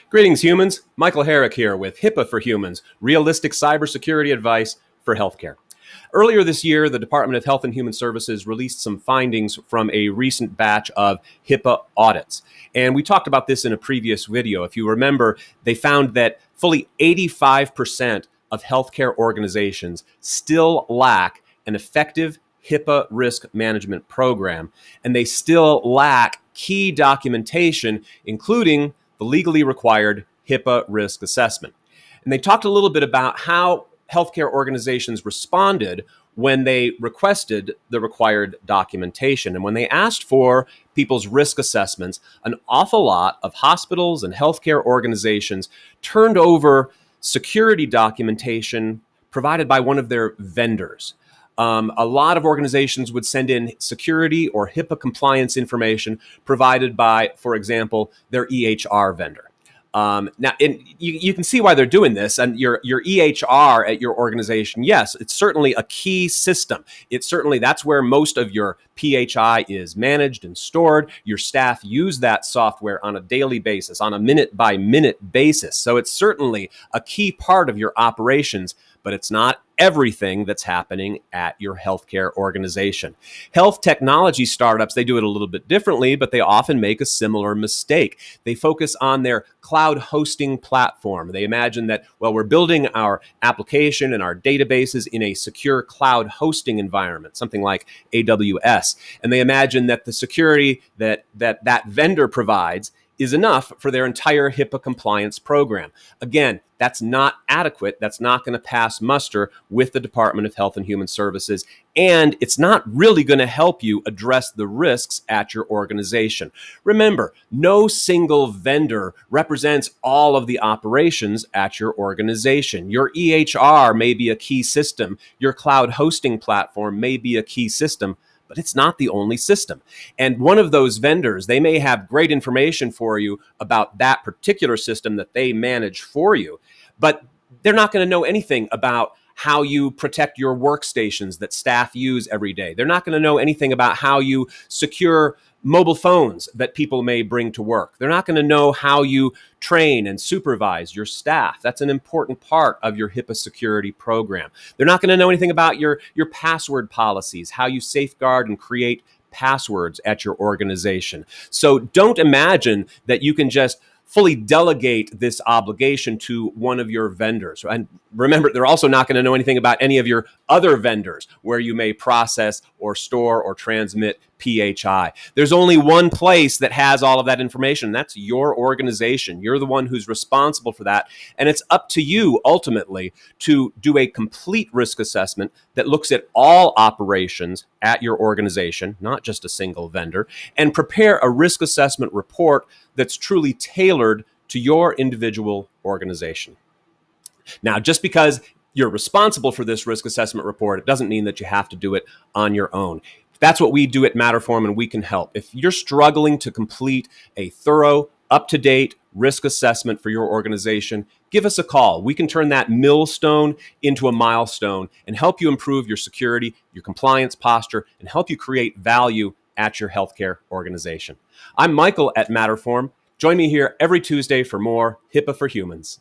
Greetings, humans. Michael Herrick here with HIPAA for Humans, realistic cybersecurity advice for healthcare. Earlier this year, the Department of Health and Human Services released some findings from a recent batch of HIPAA audits. And we talked about this in a previous video. If you remember, they found that fully 85% of healthcare organizations still lack an effective HIPAA risk management program, and they still lack key documentation, including the legally required HIPAA risk assessment. And they talked a little bit about how healthcare organizations responded when they requested the required documentation. And when they asked for people's risk assessments, an awful lot of hospitals and healthcare organizations turned over security documentation provided by one of their vendors. A lot of organizations would send in security or HIPAA compliance information provided by, for example, their EHR vendor. Now, you can see why they're doing this. And your EHR at your organization, yes, it's certainly a key system. That's where most of your PHI is managed and stored. Your staff use that software on a daily basis, on a minute-by-minute basis. So it's certainly a key part of your operations, but it's not everything that's happening at your healthcare organization. Health technology startups, they do it a little bit differently, but they often make a similar mistake. They focus on their cloud hosting platform. They imagine that, well, we're building our application and our databases in a secure cloud hosting environment, something like AWS. And they imagine that the security that vendor provides is enough for their entire HIPAA compliance program. Again, that's not adequate. That's not going to pass muster with the Department of Health and Human Services, and it's not really going to help you address the risks at your organization. Remember, no single vendor represents all of the operations at your organization. Your EHR may be a key system. Your cloud hosting platform may be a key system, but it's not the only system. And one of those vendors, they may have great information for you about that particular system that they manage for you, but they're not going to know anything about how you protect your workstations that staff use every day. They're not going to know anything about how you secure mobile phones that people may bring to work. They're not going to know how you train and supervise your staff. That's an important part of your HIPAA security program. They're not going to know anything about your password policies, how you safeguard and create passwords at your organization. So don't imagine that you can just fully delegate this obligation to one of your vendors. And remember, they're also not going to know anything about any of your other vendors where you may process or store or transmit PHI. There's only one place that has all of that information. That's your organization. You're the one who's responsible for that. And it's up to you ultimately to do a complete risk assessment that looks at all operations at your organization, not just a single vendor, and prepare a risk assessment report that's truly tailored to your individual organization. Now, just because you're responsible for this risk assessment report, it doesn't mean that you have to do it on your own. That's what we do at Matterform, and we can help. If you're struggling to complete a thorough, up-to-date risk assessment for your organization, give us a call. We can turn that millstone into a milestone and help you improve your security, your compliance posture, and help you create value at your healthcare organization. I'm Michael at Matterform. Join me here every Tuesday for more HIPAA for Humans.